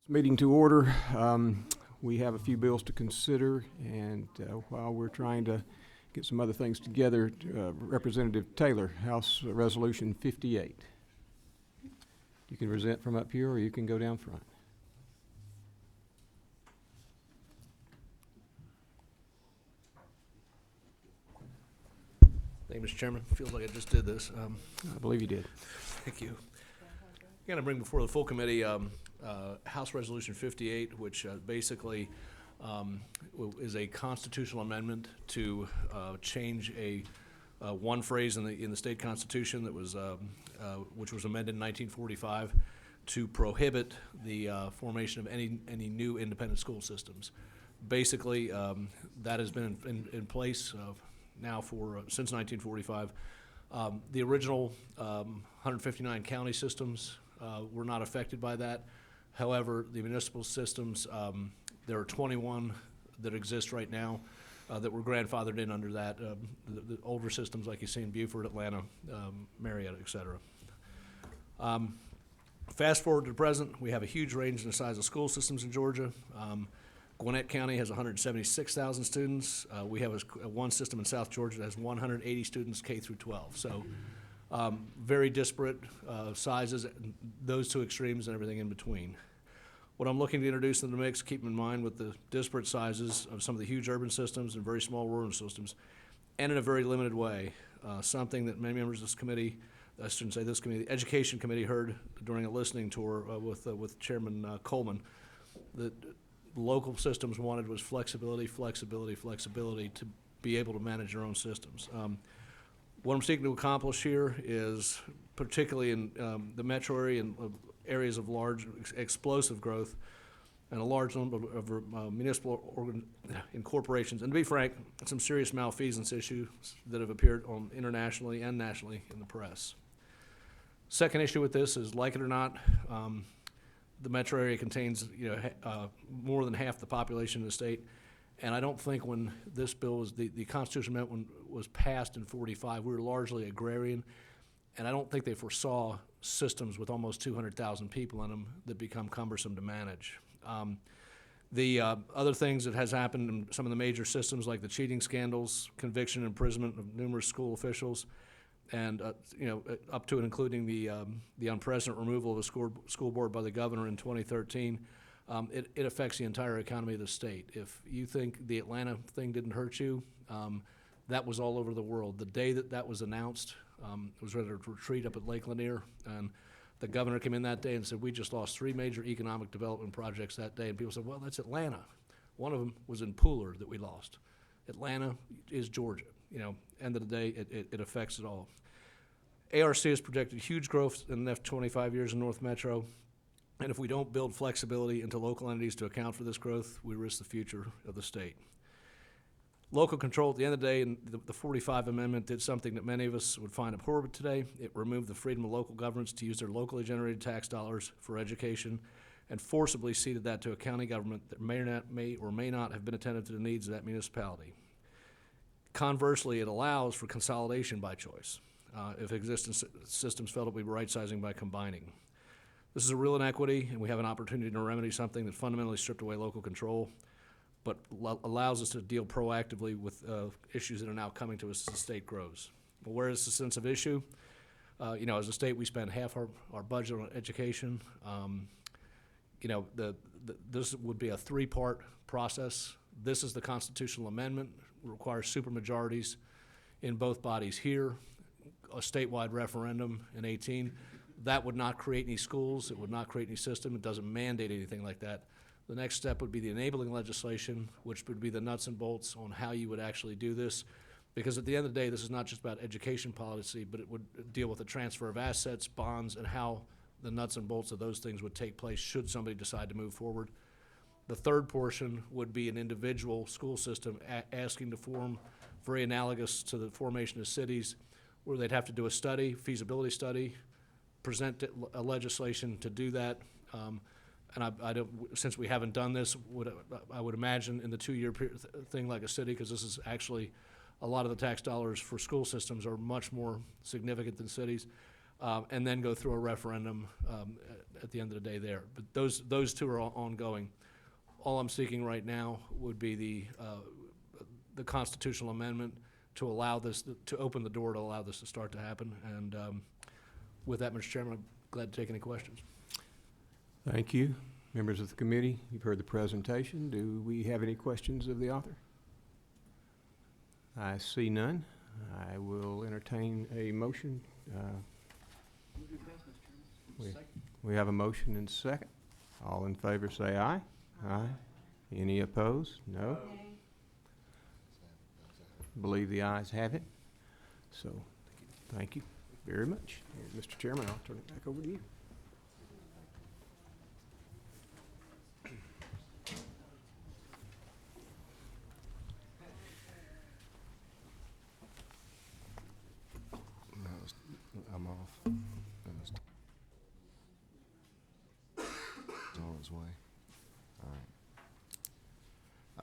Meeting to order. We have a few bills to consider, and while we're trying to get some other things together, Representative Taylor, House Resolution 58. You can present from up here, or you can go down front. Thank you, Mr. Chairman. Feels like I just did this. I believe you did. Thank you. I'm going to bring before the full committee House Resolution 58, which basically is a constitutional amendment to change one phrase in the state constitution that was which was amended in 1945 to prohibit the formation of any new independent school systems. Basically, that has been in place now for since 1945. The original 159 county systems were not affected by that. However, the municipal systems, there are 21 that exist right now that were grandfathered in under that. The older systems like you see in Beaufort, Atlanta, Marietta, et cetera. Fast forward to the present, we have a huge range in the size of school systems in Georgia. Gwinnett County has 176,000 students. We have one system in South Georgia that has 180 students K through 12. So very disparate sizes, those two extremes and everything in between. What I'm looking to introduce in the mix, keep in mind with the disparate sizes of some of the huge urban systems and very small rural systems, and in a very limited way, something that many members of this committee, I shouldn't say this committee, the Education Committee heard during a listening tour with Chairman Coleman, that local systems wanted was flexibility to be able to manage their own systems. What I'm seeking to accomplish here is, particularly in the metro area and areas of large explosive growth and a large number of municipal corporations, and to be frank, some serious malfeasance issues that have appeared internationally and nationally in the press. Second issue with this is, like it or not, the metro area contains more than half the population of the state, and I don't think when this bill was the Constitution Amendment was passed in 45, we were largely agrarian, and I don't think they foresaw systems with almost 200,000 people in them that become cumbersome to manage. The other things that has happened in some of the major systems, like the cheating scandals, conviction and imprisonment of numerous school officials, and up to and including the unprecedented removal of a school board by the governor in 2013, it affects the entire economy of the state. If you think the Atlanta thing didn't hurt you, that was all over the world. The day that was announced, it was ready to retreat up at Lake Lanier, and the governor came in that day and said, we just lost 3 major economic development projects that day. And people said, well, that's Atlanta. One of them was in Pooler that we lost. Atlanta is Georgia. End of the day, it affects it all. ARC has projected huge growth in the next 25 years in North Metro. And if we don't build flexibility into local entities to account for this growth, we risk the future of the state. Local control, at the end of the day, and the 45 Amendment did something that many of us would find abhorrent today. It removed the freedom of local governments to use their locally generated tax dollars for education and forcibly ceded that to a county government that may or may not have been attentive to the needs of that municipality. Conversely, it allows for consolidation by choice if existing systems felt to be right-sizing by combining. This is a real inequity, and we have an opportunity to remedy something that fundamentally stripped away local control, but allows us to deal proactively with issues that are now coming to us as the state grows. Well, where is the sense of issue? As a state, we spend half our budget on education. This would be a 3-part process. This is the constitutional amendment. It requires supermajorities in both bodies here, a statewide referendum in 18. That would not create any schools. It would not create any system. It doesn't mandate anything like that. The next step would be the enabling legislation, which would be the nuts and bolts on how you would actually do this. Because at the end of the day, this is not just about education policy, but it would deal with the transfer of assets, bonds, and how the nuts and bolts of those things would take place should somebody decide to move forward. The third portion would be an individual school system asking to form, very analogous to the formation of cities, where they'd have to do a study, feasibility study, present a legislation to do that. And I don't, since we haven't done this, I would imagine in the 2-year thing like a city, because this is actually a lot of the tax dollars for school systems are much more significant than cities. and then go through a referendum at the end of the day there. But those two are all ongoing. All I'm seeking right now would be the constitutional amendment to allow this, to open the door to allow this to start to happen. And with that, Mr. Chairman, I'm glad to take any questions. Thank you. Members of the committee, you've heard the presentation. Do we have any questions of the author? I see none. I will entertain a motion. We have a motion and second. All in favor say aye. Aye. Any opposed? No. Believe the ayes have it. So, thank you very much. Mr. Chairman, I'll turn it back over to you. I'm off. It's on its way.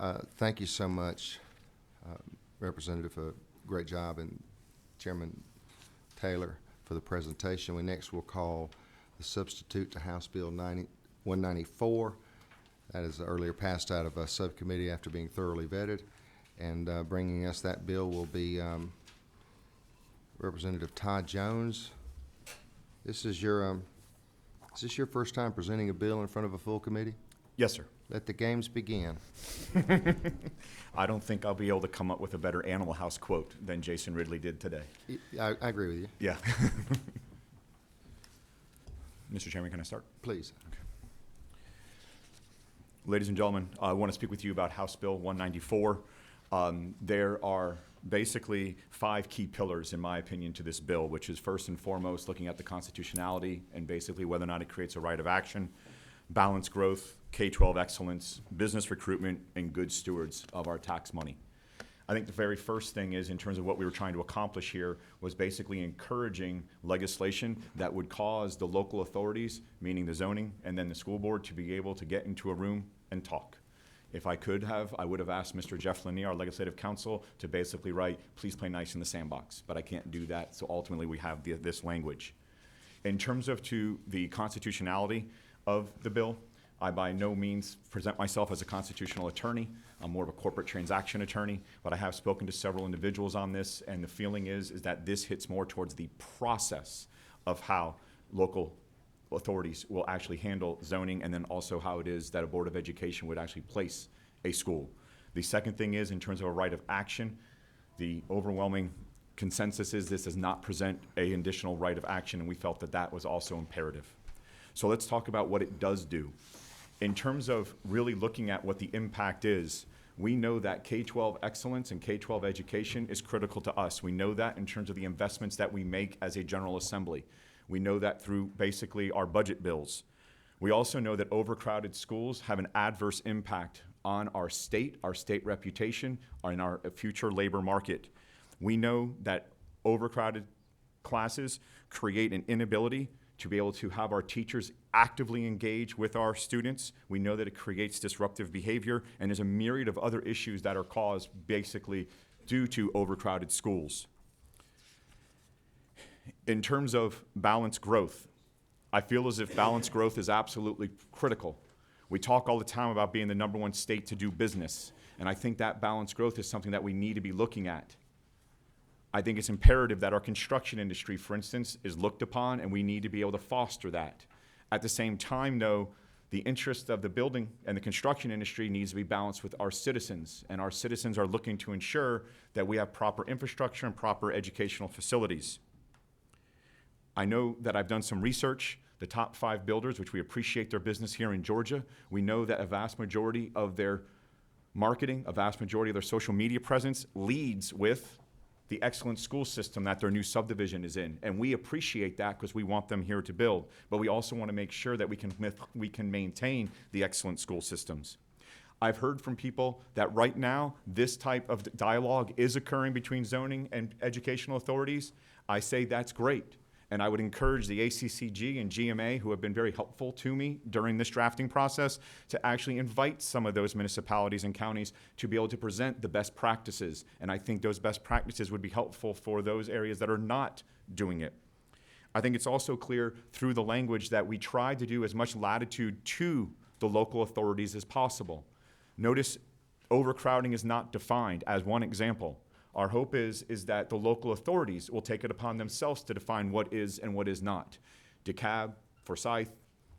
All right. Thank you so much, Representative, a great job, and Chairman Taylor for the presentation. We next will call the substitute to House Bill 194. That is earlier passed out of a subcommittee after being thoroughly vetted. And bringing us that bill will be Representative Todd Jones. This is your first time presenting a bill in front of a full committee? Yes, sir. Let the games begin. I don't think I'll be able to come up with a better Animal House quote than Jason Ridley did today. I agree with you. Yeah. Mr. Chairman, can I start? Please. Okay. Ladies and gentlemen, I want to speak with you about House Bill 194. There are basically 5 key pillars, in my opinion, to this bill, which is first and foremost looking at the constitutionality and basically whether or not it creates a right of action, balanced growth, K-12 excellence, business recruitment, and good stewards of our tax money. I think the very first thing is, in terms of what we were trying to accomplish here, was basically encouraging legislation that would cause the local authorities, meaning the zoning and then the school board, to be able to get into a room and talk. If I could have, I would have asked Mr. Jeff Lanier, our legislative counsel, to basically write, please play nice in the sandbox, but I can't do that, so ultimately we have this language. In terms of the constitutionality of the bill, I by no means present myself as a constitutional attorney. I'm more of a corporate transaction attorney, but I have spoken to several individuals on this, and the feeling is that this hits more towards the process of how local authorities will actually handle zoning, and then also how it is that a Board of Education would actually place a school. The second thing is, in terms of a right of action, the overwhelming consensus is this does not present an additional right of action, and we felt that that was also imperative. So let's talk about what it does do. In terms of really looking at what the impact is, we know that K-12 excellence and K-12 education is critical to us. We know that in terms of the investments that we make as a General Assembly. We know that through basically our budget bills. We also know that overcrowded schools have an adverse impact on our state reputation, and our future labor market. We know that overcrowded classes create an inability to be able to have our teachers actively engage with our students. We know that it creates disruptive behavior, and there's a myriad of other issues that are caused basically due to overcrowded schools. In terms of balanced growth, I feel as if balanced growth is absolutely critical. We talk all the time about being the #1 state to do business, and I think that balanced growth is something that we need to be looking at. I think it's imperative that our construction industry, for instance, is looked upon, and we need to be able to foster that. At the same time, though, the interest of the building and the construction industry needs to be balanced with our citizens, and our citizens are looking to ensure that we have proper infrastructure and proper educational facilities. I know that I've done some research. The top 5 builders, which we appreciate their business here in Georgia, we know that a vast majority of their marketing, a vast majority of their social media presence leads with the excellent school system that their new subdivision is in. And we appreciate that because we want them here to build. But we also want to make sure that we can maintain the excellent school systems. I've heard from people that right now this type of dialogue is occurring between zoning and educational authorities. I say that's great. And I would encourage the ACCG and GMA, who have been very helpful to me during this drafting process, to actually invite some of those municipalities and counties to be able to present the best practices. And I think those best practices would be helpful for those areas that are not doing it. I think it's also clear through the language that we try to do as much latitude to the local authorities as possible. Notice overcrowding is not defined as one example. Our hope is that the local authorities will take it upon themselves to define what is and what is not. DeKalb, Forsyth,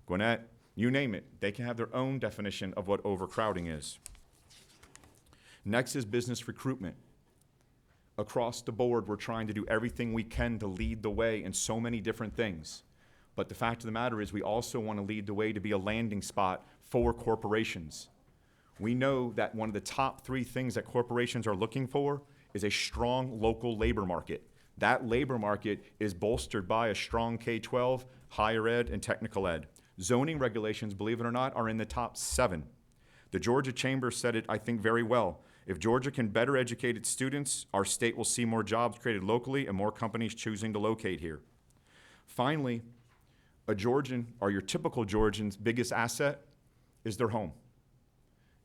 Gwinnett, you name it, they can have their own definition of what overcrowding is. Next is business recruitment. Across the board, we're trying to do everything we can to lead the way in so many different things. But the fact of the matter is we also want to lead the way to be a landing spot for corporations. We know that one of the top 3 things that corporations are looking for is a strong local labor market. That labor market is bolstered by a strong K-12, higher ed, and technical ed. Zoning regulations, believe it or not, are in the top 7. The Georgia Chamber said it, I think, very well. If Georgia can better educate its students, our state will see more jobs created locally and more companies choosing to locate here. Finally, a Georgian, or your typical Georgian's biggest asset, is their home.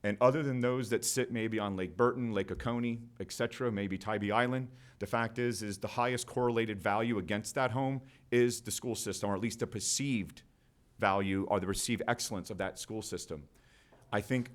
And other than those that sit maybe on Lake Burton, Lake Oconee, et cetera, maybe Tybee Island, the fact is the highest correlated value against that home is the school system, or at least the perceived value or the perceived excellence of that school system. I think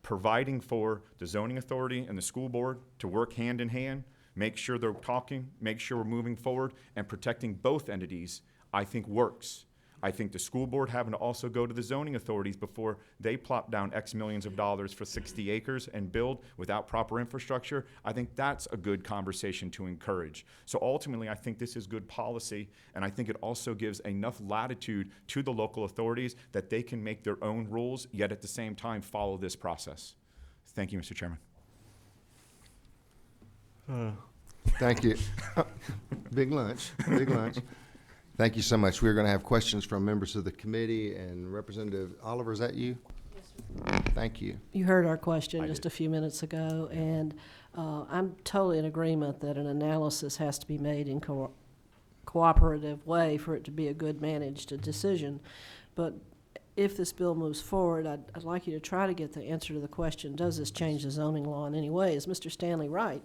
providing for the zoning authority and the school board to work hand in hand, make sure they're talking, make sure we're moving forward, and protecting both entities, I think works. I think the school board having to also go to the zoning authorities before they plop down X millions of dollars for 60 acres and build without proper infrastructure, I think that's a good conversation to encourage. So ultimately, I think this is good policy, and I think it also gives enough latitude to the local authorities that they can make their own rules, yet at the same time follow this process. Thank you, Mr. Chairman. Thank you. Big lunch, big lunch. Thank you so much. We're going to have questions from members of the committee, and Representative Oliver, is that you? Yes, sir. Thank you. You heard our question I just did. a few minutes ago, and I'm totally in agreement that an analysis has to be made in cooperative way for it to be a good managed decision. But if this bill moves forward, I'd like you to try to get the answer to the question, does this change the zoning law in any way? Is Mr. Stanley right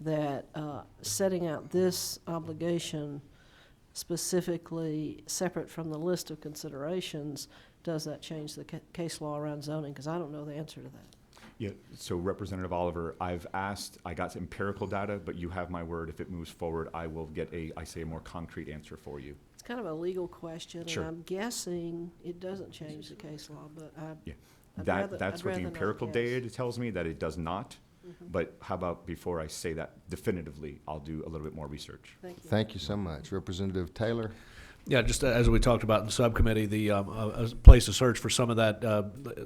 that setting out this obligation specifically separate from the list of considerations, does that change the case law around zoning? Because I don't know the answer to that. Yeah, so Representative Oliver, I got empirical data, but you have my word. If it moves forward, I will get a more concrete answer for you. It's kind of a legal question, Sure. and I'm guessing it doesn't change the case law, but I'd That's rather what the not empirical guess. data tells me, that it does not. But how about before I say that definitively, I'll do a little bit more research. Thank you. Thank you so much. Representative Taylor? Yeah, just as we talked about in the subcommittee, the a place to search for some of that,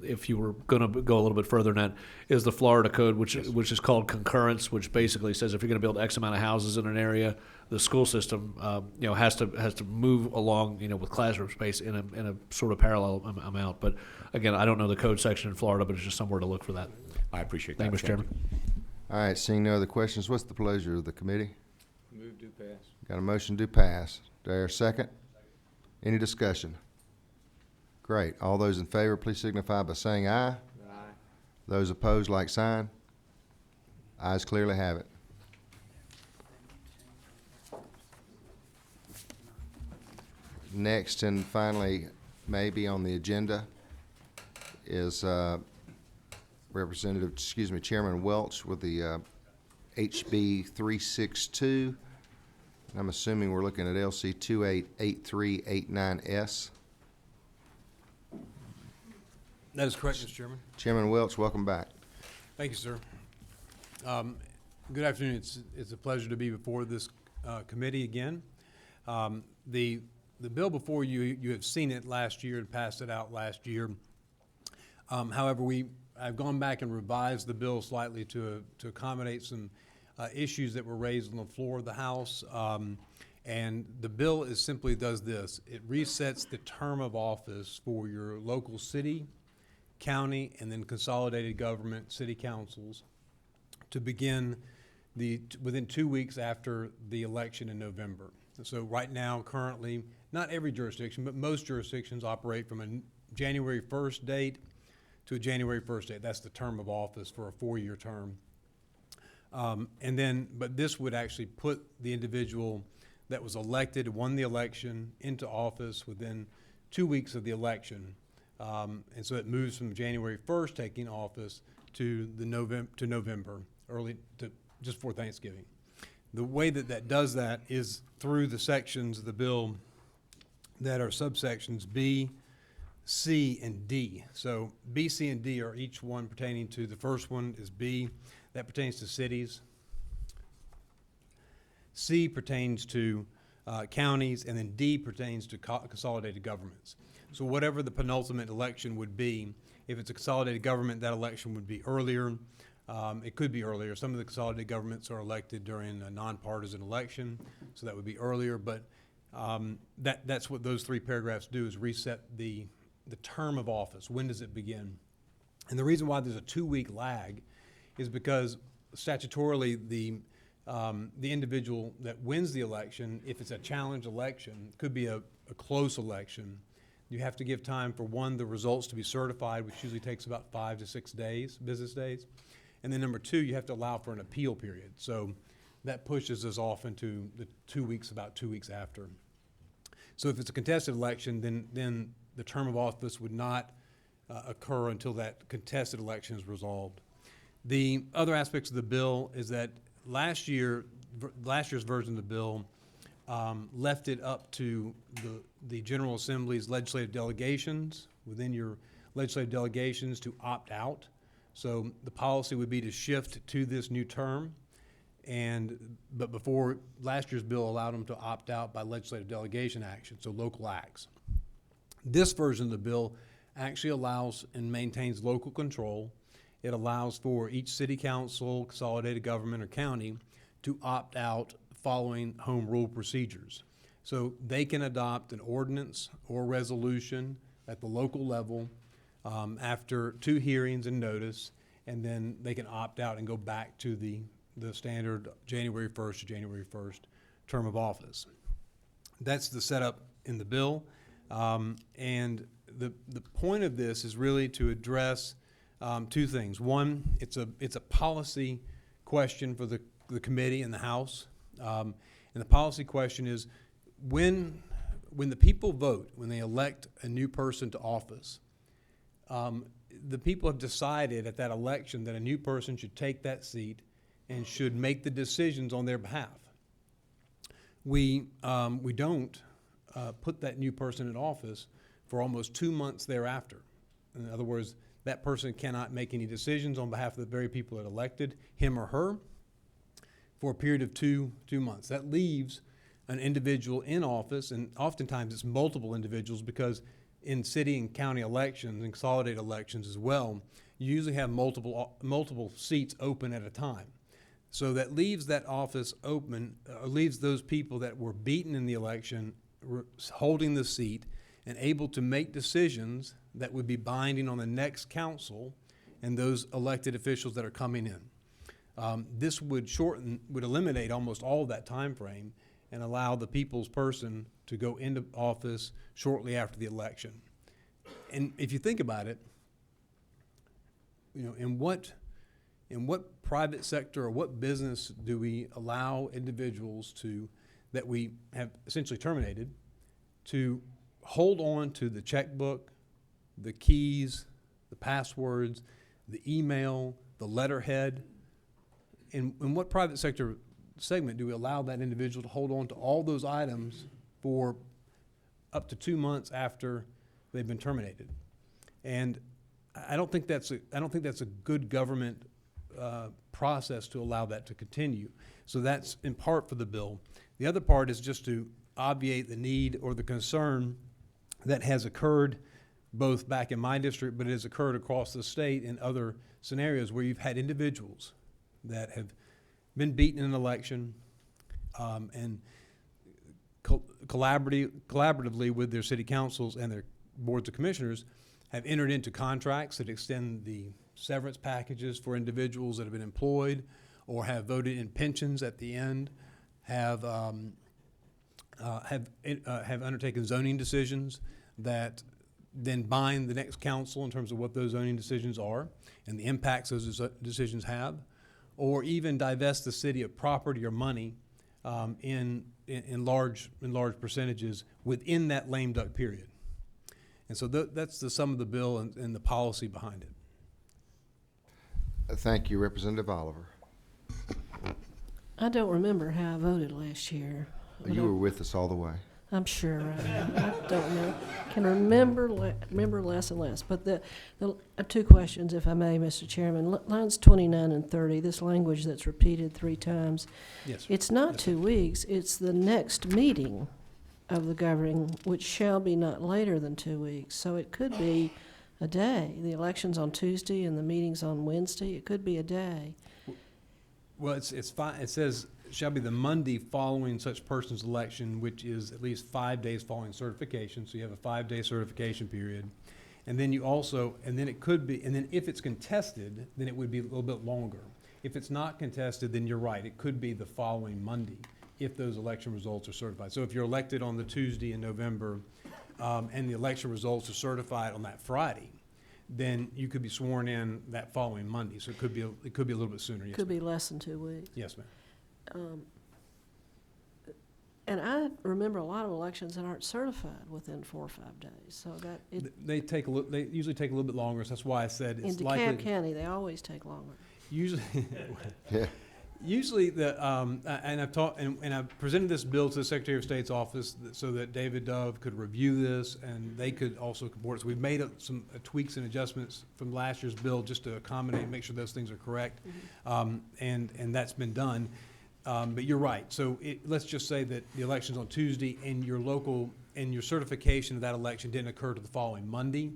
if you were going to go a little bit further than that, is the Florida code, which is called concurrence, which basically says if you're going to build X amount of houses in an area, the school system has to move along with classroom space in a sort of parallel amount. But again, I don't know the code section in Florida, but it's just somewhere to look for that. I appreciate that. Thank you, Mr. Chairman. All right, seeing no other questions, what's the pleasure of the committee? Move to pass. Got a motion to pass. Do I hear a second? Any discussion? Great. All those in favor, please signify by saying aye. Aye. Those opposed, like sign. Ayes clearly have it. Next and finally, maybe on the agenda, is Chairman Welch with the HB 362. I'm assuming we're looking at LC 288389S. That is correct, Mr. Chairman. Chairman Welch, welcome back. Thank you, sir. Good afternoon. It's a pleasure to be before this committee again. The bill before you, you have seen it last year and passed it out last year. However, I've gone back and revised the bill slightly to accommodate some issues that were raised on the floor of the House. And the bill simply does this. It resets the term of office for your local city, county, and then consolidated government city councils to begin within 2 weeks after the election in November. So right now, currently, not every jurisdiction, but most jurisdictions operate from a January 1st date to a January 1st date. That's the term of office for a 4-year term. But this would actually put the individual that was elected, won the election, into office within 2 weeks of the election. And so it moves from January 1st taking office to November, early to just before Thanksgiving. The way that does that is through the sections of the bill that are subsections B, C, and D. So B, C, and D are each one pertaining to, the first one is B, that pertains to cities. C pertains to counties, and then D pertains to consolidated governments. So whatever the penultimate election would be, if it's a consolidated government, that election would be earlier. It could be earlier. Some of the consolidated governments are elected during a nonpartisan election, so that would be earlier. But that's what those three paragraphs do, is reset the term of office. When does it begin? And the reason why there's a 2-week lag is because statutorily the individual that wins the election, if it's a challenge election, it could be a close election, you have to give time for, one, the results to be certified, which usually takes about 5 to 6 days, business days. And then number two, you have to allow for an appeal period. So that pushes us off into the 2 weeks, about 2 weeks after. So if it's a contested election, then the term of office would not occur until that contested election is resolved. The other aspects of the bill is that last year's version of the bill left it up to the General Assembly's legislative delegations, within your legislative delegations, to opt out. So the policy would be to shift to this new term, but before, last year's bill allowed them to opt out by legislative delegation action, so local acts. This version of the bill actually allows and maintains local control. It allows for each city council, consolidated government, or county to opt out following home rule procedures. So they can adopt an ordinance or resolution at the local level after 2 hearings and notice, and then they can opt out and go back to the standard January 1st to January 1st term of office. That's the setup in the bill. And the point of this is really to address 2 things. One, it's a policy question for the committee and the House. And the policy question is, when the people vote, when they elect a new person to office, the people have decided at that election that a new person should take that seat and should make the decisions on their behalf. We don't put that new person in office for almost 2 months thereafter. In other words, that person cannot make any decisions on behalf of the very people that elected him or her for a period of two months. That leaves an individual in office, and oftentimes it's multiple individuals, because in city and county elections and consolidated elections as well, you usually have multiple seats open at a time. So that leaves that office open, leaves those people that were beaten in the election holding the seat and able to make decisions that would be binding on the next council and those elected officials that are coming in. This would eliminate almost all of that time frame and allow the people's person to go into office shortly after the election. And if you think about it, in what private sector or what business do we allow individuals that we have essentially terminated to hold on to the checkbook, the keys, the passwords, the email, the letterhead? In what private sector segment do we allow that individual to hold on to all those items for up to 2 months after they've been terminated? And I don't think that's a good government process to allow that to continue. So that's in part for the bill. The other part is just to obviate the need or the concern that has occurred both back in my district, but it has occurred across the state in other scenarios where you've had individuals that have been beaten in an election and collaboratively with their city councils and their boards of commissioners have entered into contracts that extend the severance packages for individuals that have been employed, or have voted in pensions at the end, have undertaken zoning decisions that then bind the next council in terms of what those zoning decisions are and the impacts those decisions have, or even divest the city of property or money in large percentages within that lame duck period. And so that's the sum of the bill and the policy behind it. Thank you, Representative Oliver. I don't remember how I voted last year. but You were with us all the way. I'm sure I don't know. Can remember less and less. But two questions, if I may, Mr. Chairman. Lines 29 and 30, this language that's repeated 3 times. Yes, sir. It's not 2 weeks. It's the next meeting of the governing, which shall be not later than 2 weeks. So it could be a day. The election's on Tuesday and the meeting's on Wednesday. It could be a day. Well, it's fine. It says shall be the Monday following such person's election, which is at least 5 days following certification. So you have a 5-day certification period. And then you also, and then it could be, and then if it's contested, then it would be a little bit longer. If it's not contested, then you're right. It could be the following Monday if those election results are certified. So if you're elected on the Tuesday in November, and the election results are certified on that Friday, then you could be sworn in that following Monday. So it could be a little bit sooner. Yes, Could ma'am. be less than 2 weeks. Yes, ma'am. And I remember a lot of elections that aren't certified within 4 or 5 days. So that They usually take a little bit longer. So that's why I said in it's DeKalb likely. County, they always take longer. Usually, Yeah. usually and I've taught and I've presented this bill to the Secretary of State's office so that David Dove could review this and they could also support it. So we've made some tweaks and adjustments from last year's bill just to accommodate and make sure those things are correct, and that's been done. But you're right. So let's just say that the election's on Tuesday and your certification of that election didn't occur to the following Monday,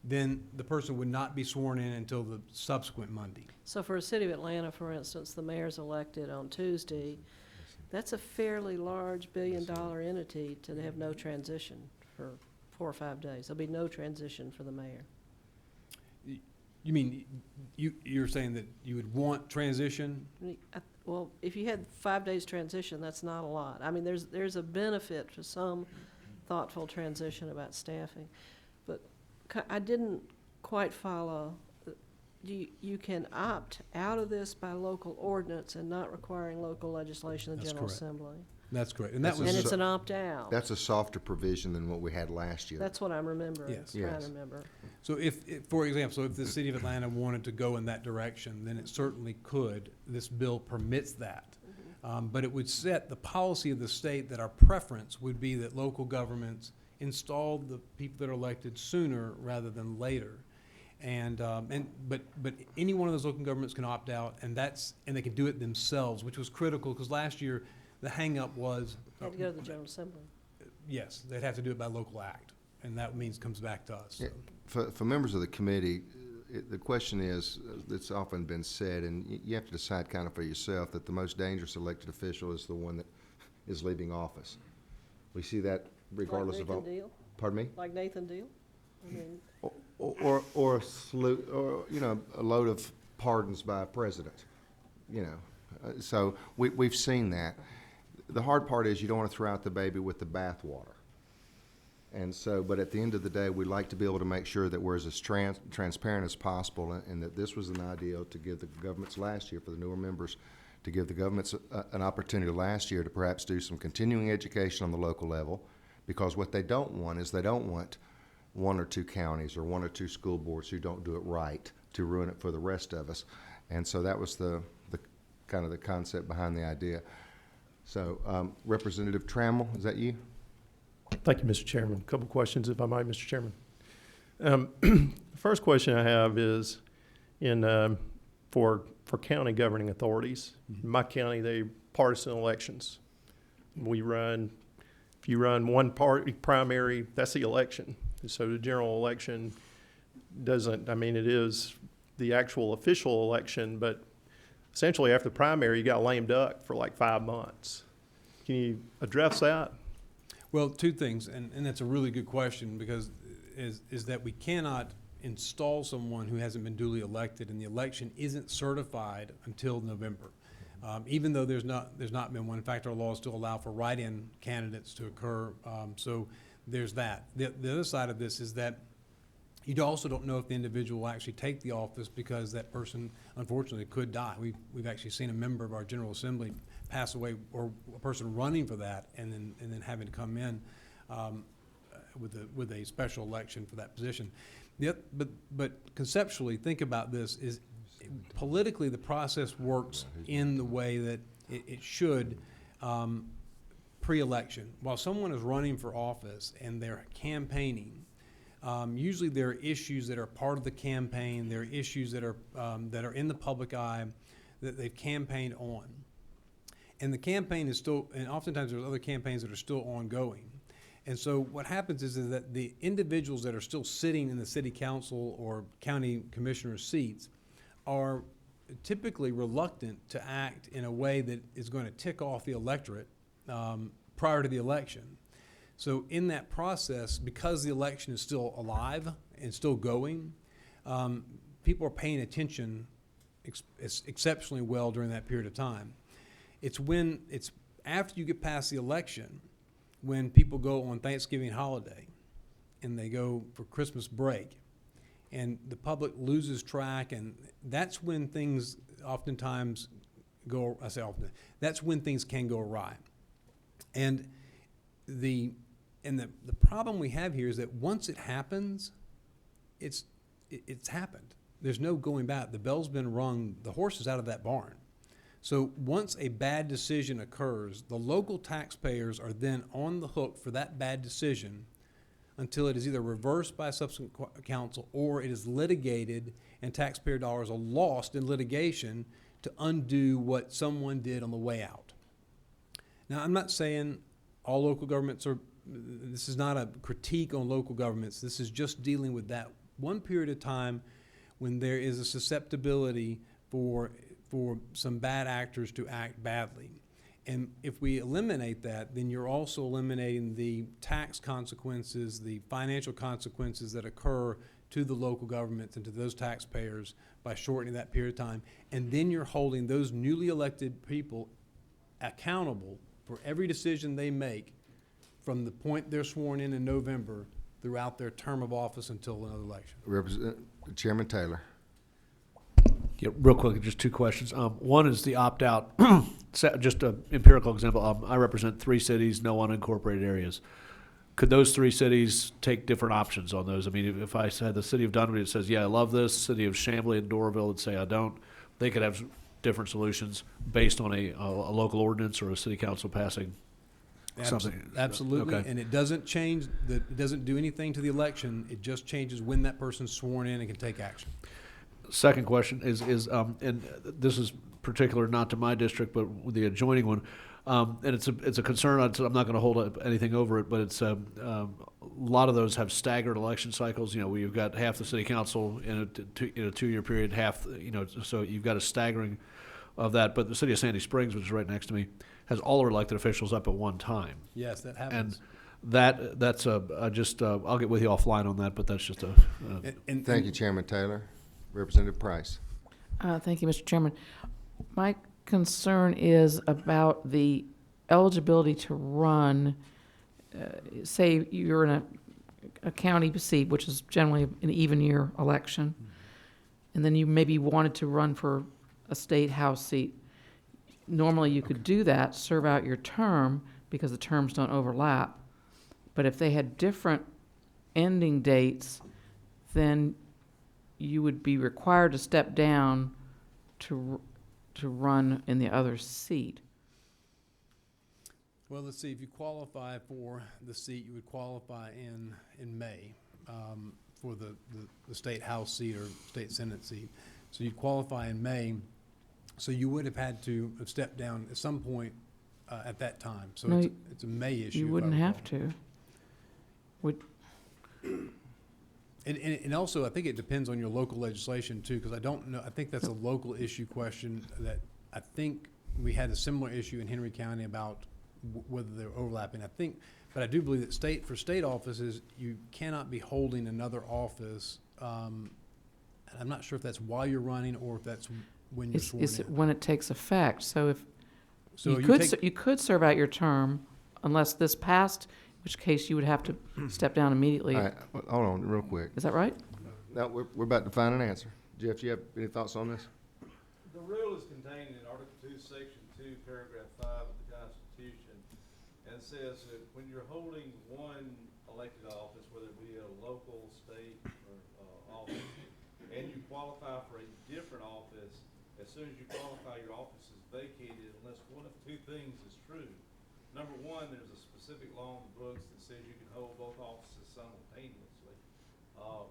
then the person would not be sworn in until the subsequent Monday. So for a city of Atlanta, for instance, the mayor's elected on Tuesday. That's a fairly large billion-dollar entity to have no transition for 4 or 5 days. There'll be no transition for the mayor. You mean you're saying that you would want transition? Well, if you had 5 days transition, that's not a lot. I mean, there's a benefit to some thoughtful transition about staffing. But I didn't quite follow. You can opt out of this by local ordinance and not requiring local legislation in the That's General correct. Assembly. That's correct. And That's that a was And it's an opt-out. That's a softer provision than what we had last year. That's what I'm remembering, Yes. trying Yes. to remember. so if for example, if the city of Atlanta wanted to go in that direction, then it certainly could. This bill permits that. But it would set the policy of the state that our preference would be that local governments install the people that are elected sooner rather than later. But any one of those local governments can opt out, and they can do it themselves, which was critical because last year the hang-up was Had to go to the General Assembly. yes, they'd have to do it by local act, and that means comes back to us. Yeah. For members of the committee, the question is, it's often been said, and you have to decide kind of for yourself, that the most dangerous elected official is the one that is leaving office. We see that regardless Like of. Nathan Deal? Pardon me? Like Nathan Deal? I mean, Or a slew, or, a load of pardons by a president, So we've seen that. The hard part is you don't want to throw out the baby with the bathwater. And so, but at the end of the day, we like to be able to make sure that we're as transparent as possible, and that this was an idea to give the governments last year, for the newer members, to give the governments an opportunity last year to perhaps do some continuing education on the local level, because what they don't want is 1 or 2 counties or 1 or 2 school boards who don't do it right to ruin it for the rest of us. And so that was the kind of the concept behind the idea. So Representative Trammell, is that you? Thank you, Mr. Chairman. A couple questions, if I might, Mr. Chairman. First question I have is for county governing authorities. In my county, they partisan elections. If you run one party primary, that's the election. So the general election it is the actual official election, but essentially after the primary, you got lame duck for like 5 months. Can you address that? Well, 2 things, and that's a really good question, because is that we cannot install someone who hasn't been duly elected, and the election isn't certified until November. Even though there's not been one. In fact, our laws still allow for write-in candidates to occur. So there's that. The other side of this is that you also don't know if the individual will actually take the office, because that person, unfortunately, could die. We've actually seen a member of our General Assembly pass away or a person running for that and then having to come in with a special election for that position. But conceptually, think about this, is politically the process works in the way that it should pre-election. While someone is running for office and they're campaigning, usually there are issues that are part of the campaign, there are issues that are in the public eye that they've campaigned on. And the campaign is still, and oftentimes there's other campaigns that are still ongoing. And so what happens is that the individuals that are still sitting in the city council or county commissioner seats are typically reluctant to act in a way that is going to tick off the electorate prior to the election. So in that process, because the election is still alive and still going, people are paying attention exceptionally well during that period of time. It's after you get past the election when people go on Thanksgiving holiday and they go for Christmas break and the public loses track, and that's when things oftentimes go, I say often, that's when things can go awry. And the problem we have here is that once it happens, it's happened. There's no going back. The bell's been rung. The horse is out of that barn. So once a bad decision occurs, the local taxpayers are then on the hook for that bad decision until it is either reversed by a subsequent council or it is litigated and taxpayer dollars are lost in litigation to undo what someone did on the way out. Now, I'm not saying all local governments are, this is not a critique on local governments. This is just dealing with that one period of time when there is a susceptibility for some bad actors to act badly. And if we eliminate that, then you're also eliminating the tax consequences, the financial consequences that occur to the local governments and to those taxpayers by shortening that period of time. And then you're holding those newly elected people accountable for every decision they make from the point they're sworn in November throughout their term of office until another election. Chairman Taylor. Yeah, real quick, just two questions. One is the opt-out, just an empirical example. I represent 3 cities, no unincorporated areas. Could those 3 cities take different options on those? I mean, if I said the city of Dunwoody that says, yeah, I love this, city of Chamblee and Doraville would say I don't, they could have different solutions based on a local ordinance or a city council passing something. Absolutely, Okay. and it doesn't change, it doesn't do anything to the election. It just changes when that person's sworn in and can take action. Second question is and this is particular not to my district, but the adjoining one, and it's a concern. I'm not going to hold up anything over it, but it's a lot of those have staggered election cycles. You know, where you've got half the city council in a 2-year period, half, so you've got a staggering of that. But the city of Sandy Springs, which is right next to me, has all their elected officials up at one time. Yes, that happens. And that's I'll get with you offline on that, but that's just Thank you, Chairman Taylor. Representative Price. Thank you, Mr. Chairman. My concern is about the eligibility to run, say you're in a county seat, which is generally an even year election, and then you maybe wanted to run for a state house seat. Normally you could do that, serve out your term, because the terms don't overlap. But if they had different ending dates, then you would be required to step down to run in the other seat. Well, let's see, if you qualify for the seat, you would qualify in May for the state house seat or state senate seat. So you'd qualify in May, so you would have had to have stepped down at some point at that time. So No, it's a May issue. You if I wouldn't have recall. to. And also, I think it depends on your local legislation too, because I don't know, I think that's a local issue question that I think we had a similar issue in Henry County about whether they're overlapping. But I do believe that for state offices, you cannot be holding another office. And I'm not sure if that's while you're running or if that's when you're sworn It's in. when it takes effect. So if So you could serve out your term unless this passed, in which case you would have to step down immediately. All right, hold on real quick. Is that right? Now, we're about to find an answer. Jeff, you have any thoughts on this? The rule is contained in Article 2, Section 2, Paragraph 5 and says that when you're holding one elected office, whether it be a local, state, or office, and you qualify for a different office, as soon as you qualify, your office is vacated unless one of two things is true. Number one, there's a specific law in the books that says you can hold both offices simultaneously.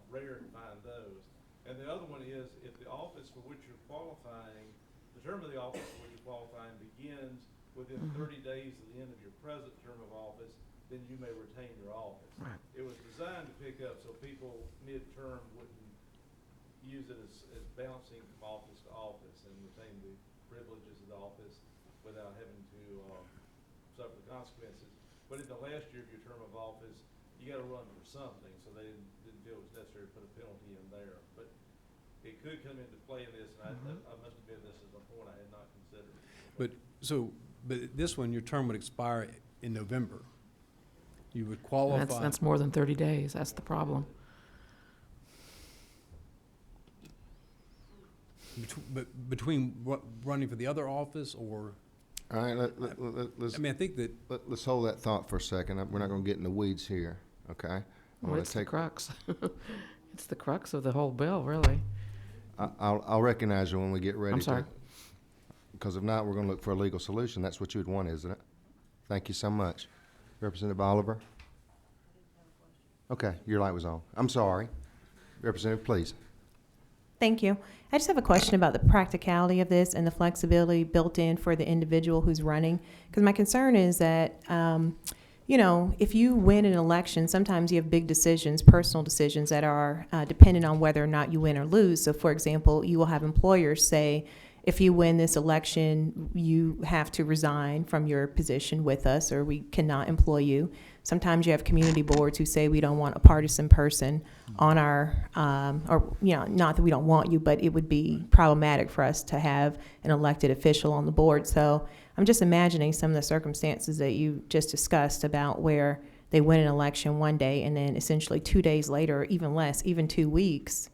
Rare to find those. And the other one is if the office for which you're qualifying, the term of the office for which you're qualifying begins within 30 days of the end of your present term of office, then you may retain your office. Right. It was designed to pick up so people mid-term wouldn't use it as bouncing from office to office and retain the privileges of the office without having to suffer the consequences. But in the last year of your term of office, you got to run for something, so they didn't feel it was necessary to put a penalty in there. But it could come into play in this, and I must admit this is a point I had not considered. But this one, your term would expire in November. You would qualify. That's more than 30 days. That's the problem. But between what, running for the other office or, All right, let's, I mean, I think that, let's hold that thought for a second. We're not gonna get in the weeds here, okay? I'm Well, gonna it's the take- crux. It's the crux of the whole bill, really. I'll recognize you when we get ready to. I'm sorry. Because if not, we're gonna look for a legal solution. That's what you would want, isn't it? Thank you so much. Representative Oliver? Okay, your light was on. I'm sorry. Representative, please. Thank you. I just have a question about the practicality of this and the flexibility built in for the individual who's running. Because my concern is that, you know, if you win an election, sometimes you have big decisions, personal decisions that are dependent on whether or not you win or lose. So, for example, you will have employers say, if you win this election, you have to resign from your position with us, or we cannot employ you. Sometimes you have community boards who say we don't want a partisan person on our, or, you know, not that we don't want you, but it would be problematic for us to have an elected official on the board. So I'm just imagining some of the circumstances that you just discussed about where they win an election one day and then essentially 2 days later, or even less, even 2 weeks,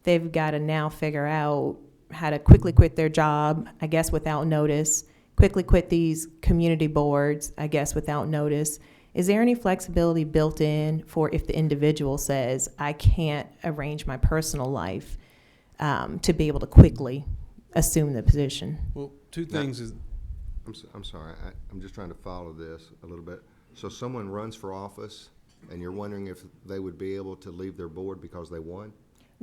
they've got to now figure out how to quickly quit their job, I guess without notice, quickly quit these community boards, I guess without notice. Is there any flexibility built in for if the individual says, I can't arrange my personal life to be able to quickly assume the position? well, two things is, I'm sorry. I'm just trying to follow this a little bit. So someone runs for office, and you're wondering if they would be able to leave their board because they won?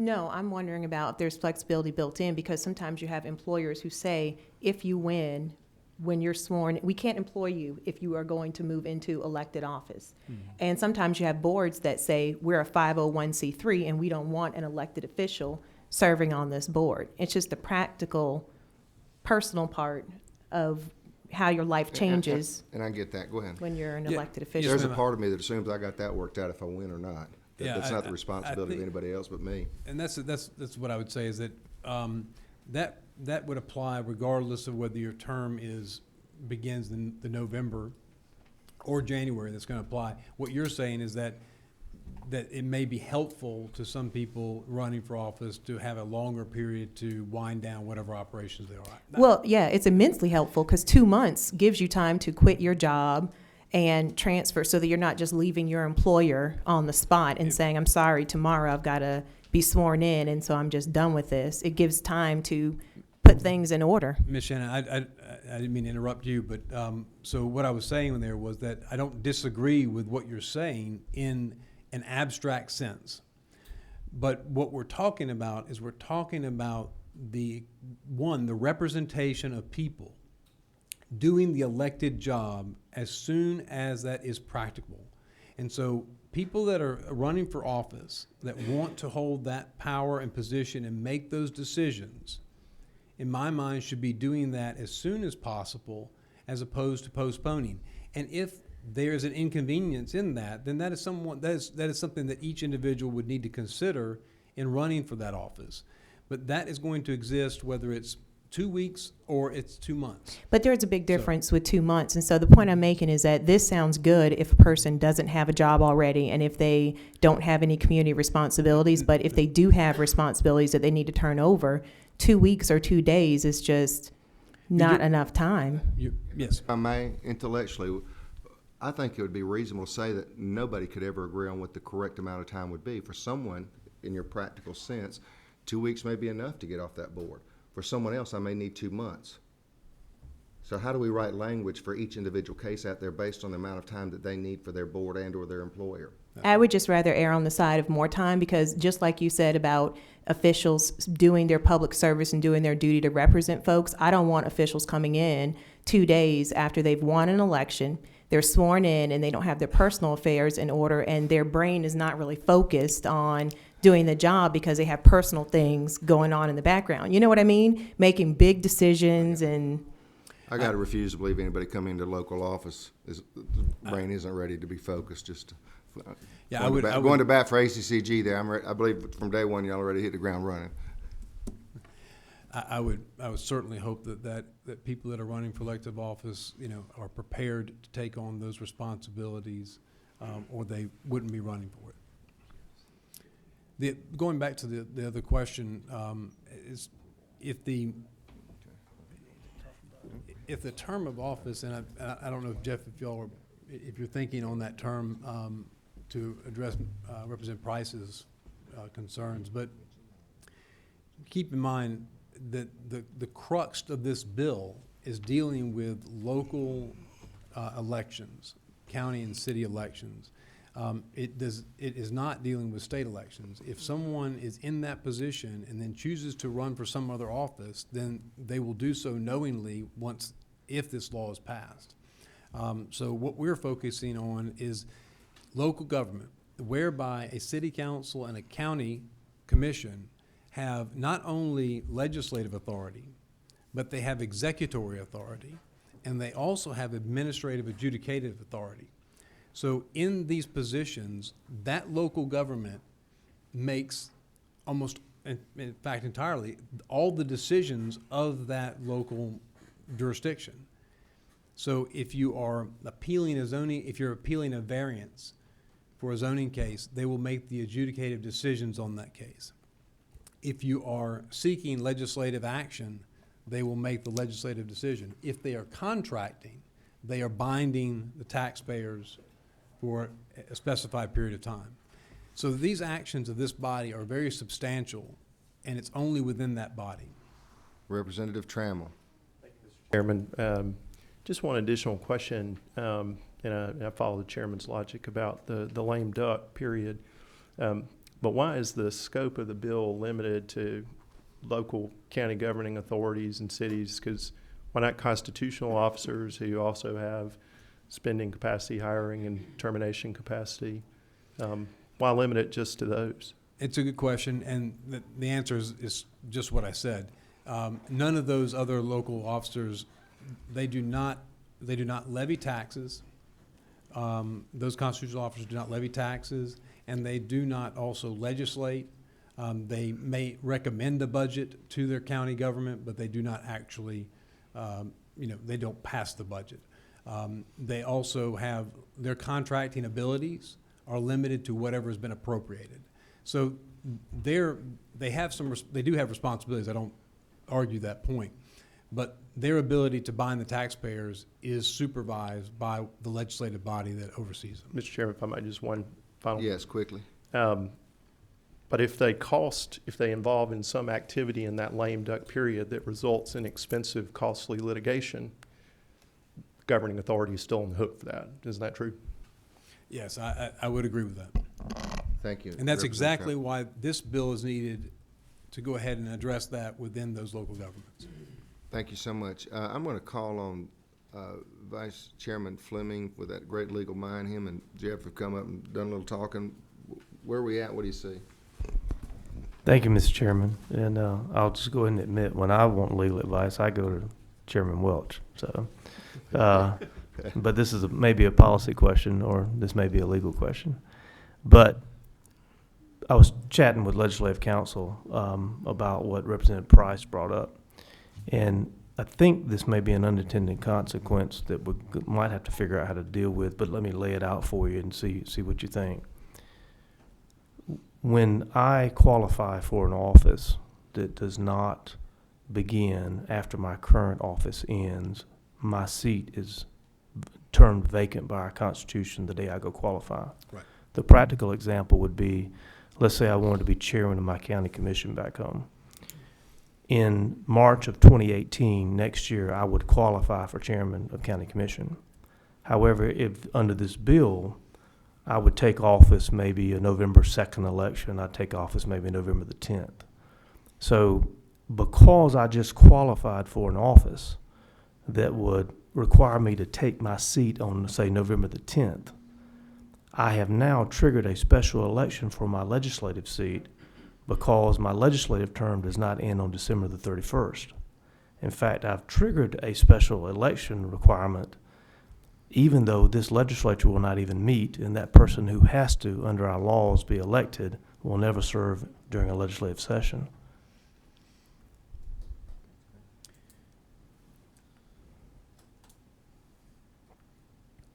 No, I'm wondering about if there's flexibility built in, because sometimes you have employers who say, if you win, when you're sworn, we can't employ you if you are going to move into elected office. And sometimes you have boards that say, we're a 501c3 and we don't want an elected official serving on this board. It's just the practical, personal part of how your life changes And I get that. Go ahead. when you're an Yeah. elected official. There's a ma'am. part of me that assumes I got that worked out if I win or not. Yeah, That's not the I responsibility of think- anybody else but me. and that's what I would say is that, that would apply regardless of whether your term begins in the November or January. That's going to apply. What you're saying is that it may be helpful to some people running for office to have a longer period to wind down whatever operations they are. Well, yeah, it's immensely helpful because 2 months gives you time to quit your job and transfer so that you're not just leaving your employer on the spot and saying, I'm sorry, tomorrow I've got to be sworn in, and so I'm just done with this. It gives time to put things in order. Ms. Shannon, I didn't mean to interrupt you, but so what I was saying there was that I don't disagree with what you're saying in an abstract sense. But what we're talking about is we're talking about the representation of people doing the elected job as soon as that is practicable. And so people that are running for office that want to hold that power and position and make those decisions, in my mind, should be doing that as soon as possible as opposed to postponing. And if there's an inconvenience in that, then that is something that each individual would need to consider in running for that office. But that is going to exist whether it's 2 weeks or it's 2 months. But there's a big difference with 2 months. And so the point I'm making is that this sounds good if a person doesn't have a job already and if they don't have any community responsibilities. But if they do have responsibilities that they need to turn over, 2 weeks or 2 days is just not enough time. Yes. If I may, intellectually, I think it would be reasonable to say that nobody could ever agree on what the correct amount of time would be. For someone, in your practical sense, 2 weeks may be enough to get off that board. For someone else, I may need 2 months. So how do we write language for each individual case out there based on the amount of time that they need for their board and or their employer? I would just rather err on the side of more time, because just like you said about officials doing their public service and doing their duty to represent folks, I don't want officials coming in 2 days after they've won an election, they're sworn in, and they don't have their personal affairs in order, and their brain is not really focused on doing the job because they have personal things going on in the background. You know what I mean? Making big decisions and... I got to refuse to believe anybody coming into local office, the brain isn't ready to be focused. Just Yeah, going to bat for ACCG there. I believe from day one you already hit the ground running. I would certainly hope that people that are running for elective office, are prepared to take on those responsibilities, or they wouldn't be running for it. Going back to the other question, is if the term of office, and I don't know if Jeff, if you're thinking on that term to address Representative Price's concerns, but keep in mind that the crux of this bill is dealing with local elections, county and city elections. It is not dealing with state elections. If someone is in that position and then chooses to run for some other office, then they will do so knowingly if this law is passed. So what we're focusing on is local government, whereby a city council and a county commission have not only legislative authority, but they have executory authority, and they also have administrative adjudicative authority. So in these positions, that local government makes almost, in fact entirely, all the decisions of that local jurisdiction. So if you are appealing if you're appealing a variance for a zoning case, they will make the adjudicative decisions on that case. If you are seeking legislative action, they will make the legislative decision. If they are contracting, they are binding the taxpayers for a specified period of time. So these actions of this body are very substantial, and it's only within that body. Representative Trammell. Chairman, just one additional question, and I follow the chairman's logic about the lame duck period. But why is the scope of the bill limited to local county governing authorities and cities? Because why not constitutional officers who also have spending capacity, hiring, and termination capacity? Why limit it just to those? It's a good question, and the answer is just what I said. None of those other local officers, they do not levy taxes. Those constitutional officers do not levy taxes, and they do not also legislate. They may recommend a budget to their county government, but they do not actually, they don't pass the budget. They also have their contracting abilities are limited to whatever has been appropriated. So they do have responsibilities. I don't argue that point, but their ability to bind the taxpayers is supervised by the legislative body that oversees them. Mr. Chairman, if I might, just one final. Yes, quickly. But if they involve in some activity in that lame duck period that results in expensive, costly litigation, the governing authority is still on the hook for that. Isn't that true? Yes, I would agree with that. Thank you. And that's Representative exactly why this bill is needed, to go ahead and address that within those local governments. Thank you so much. I'm going to call on Vice Chairman Fleming with that great legal mind. Him and Jeff have come up and done a little talking. Where are we at? What do you see? Thank you, Mr. Chairman. And I'll just go ahead and admit, when I want legal advice, I go to Chairman Welch. So, but this is maybe a policy question, or this may be a legal question. But I was chatting with Legislative Counsel about what Representative Price brought up. And I think this may be an unintended consequence that we might have to figure out how to deal with, but let me lay it out for you and see what you think. When I qualify for an office that does not begin after my current office ends, my seat is termed vacant by our Constitution the day I go qualify. Right. The practical example would be, let's say I wanted to be chairman of my county commission back home. In March of 2018, next year, I would qualify for chairman of county commission. However, if under this bill, I would take office maybe a November 2nd election, I'd take office maybe November the 10th. So because I just qualified for an office that would require me to take my seat on, say, November the 10th, I have now triggered a special election for my legislative seat because my legislative term does not end on December the 31st. In fact, I've triggered a special election requirement even though this legislature will not even meet, and that person who has to, under our laws, be elected will never serve during a legislative session.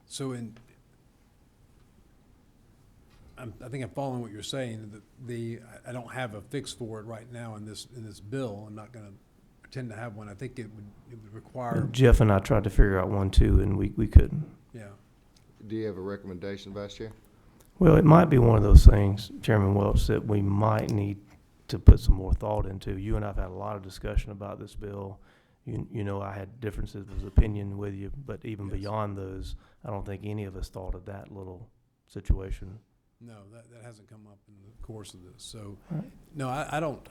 So I think I'm following what you're saying. I don't have a fix for it right now in this bill. I'm not going to pretend to have one. I think it would require. Jeff and I tried to figure out one too, and we couldn't. Yeah. Do you have a recommendation, Vice Chair? Well, it might be one of those things, Chairman Welch, that we might need to put some more thought into. You and I have had a lot of discussion about this bill. You know, I had differences of opinion with you, but even Yes. beyond those, I don't think any of us thought of that little situation. No, that hasn't come up in the course of this. So, Right. no, I don't.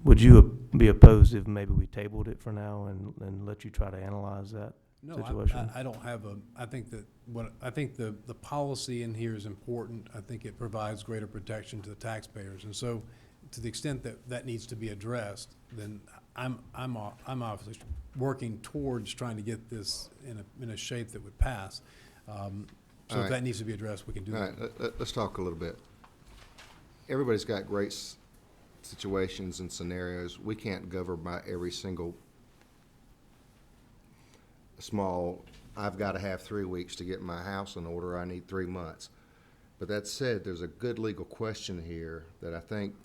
Would you be opposed if maybe we tabled it for now and let you try to analyze that No, situation? I don't have I think that the policy in here is important. I think it provides greater protection to the taxpayers. And so to the extent that that needs to be addressed, then I'm obviously working towards trying to get this in a shape that would pass. So All if right. that needs to be addressed, we can do All that. right, let's talk a little bit. Everybody's got great situations and scenarios. We can't govern by every single small, I've got to have 3 weeks to get my house in order, I need 3 months. But that said, there's a good legal question here that I think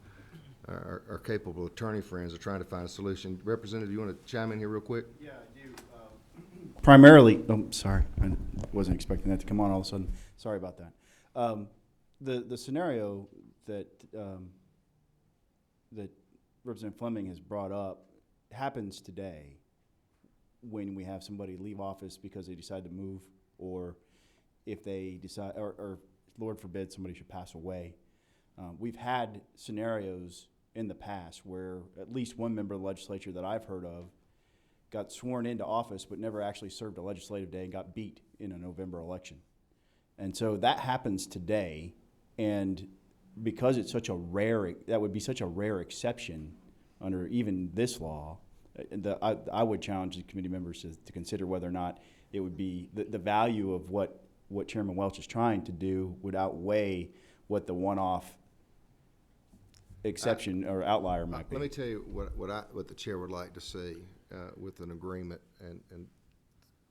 our capable attorney friends are trying to find a solution. Representative, you want to chime in here real quick? Yeah, I do. Primarily, sorry, I wasn't expecting that to come on all of a sudden. Sorry about that. The scenario that that Representative Fleming has brought up happens today when we have somebody leave office because they decide to move, or if they decide, or Lord forbid, somebody should pass away. We've had scenarios in the past where at least one member of the legislature that I've heard of got sworn into office but never actually served a legislative day and got beat in a November election. And so that happens today, and because it's such a rare, that would be such a rare exception under even this law, I would challenge the committee members to consider whether or not it would be, the value of what Chairman Welch is trying to do would outweigh what the one-off exception or outlier might be. Let me tell you what the chair would like to see with an agreement, and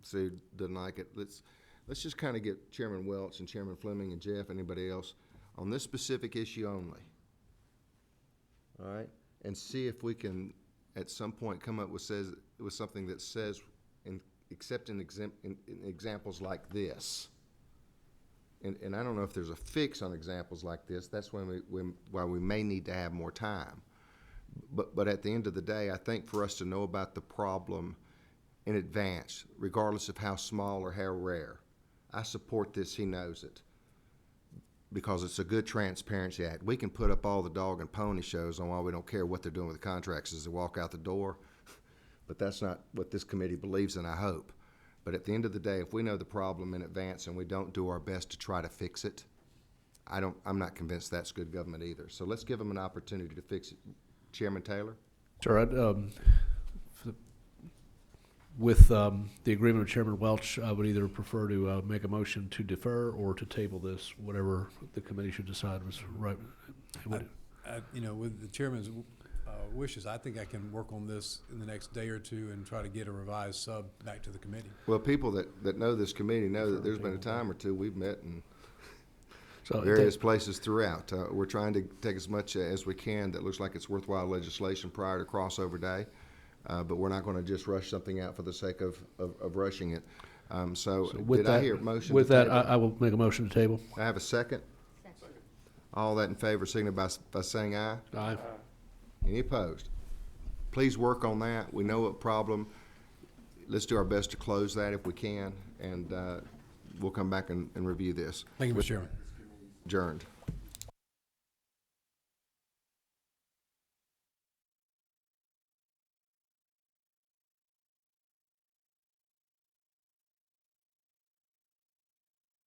Sue doesn't like it. Let's just kind of get Chairman Welch and Chairman Fleming and Jeff, anybody else, on this specific issue only. All right, and see if we can at some point come up with something that says, except in examples like this. And I don't know if there's a fix on examples like this. That's why we may need to have more time. But at the end of the day, I think for us to know about the problem in advance, regardless of how small or how rare, I support this. He knows it, because it's a good transparency act. We can put up all the dog and pony shows on why we don't care what they're doing with the contracts as they walk out the door, but that's not what this committee believes in, I hope. But at the end of the day, if we know the problem in advance and we don't do our best to try to fix it, I'm not convinced that's good government either. So let's give them an opportunity to fix it. Chairman Taylor? Sure. With the agreement of Chairman Welch, I would either prefer to make a motion to defer or to table this, whatever the committee should decide was right. With the chairman's wishes, I think I can work on this in the next day or two and try to get a revised sub back to the committee. Well, people that know this committee know that there's been a time or two we've met in So various places throughout. We're trying to take as much as we can that looks like it's worthwhile legislation prior to crossover day, but we're not going to just rush something out for the sake of rushing it. So with did I that- hear a motion? With to that, table? I will make a motion to table. I have a second? All that in favor, signify by saying aye. Aye. Any opposed? Please work on that. We know a problem. Let's do our best to close that if we can, and we'll come back and review this. Thank you, Mr. Chairman. Adjourned.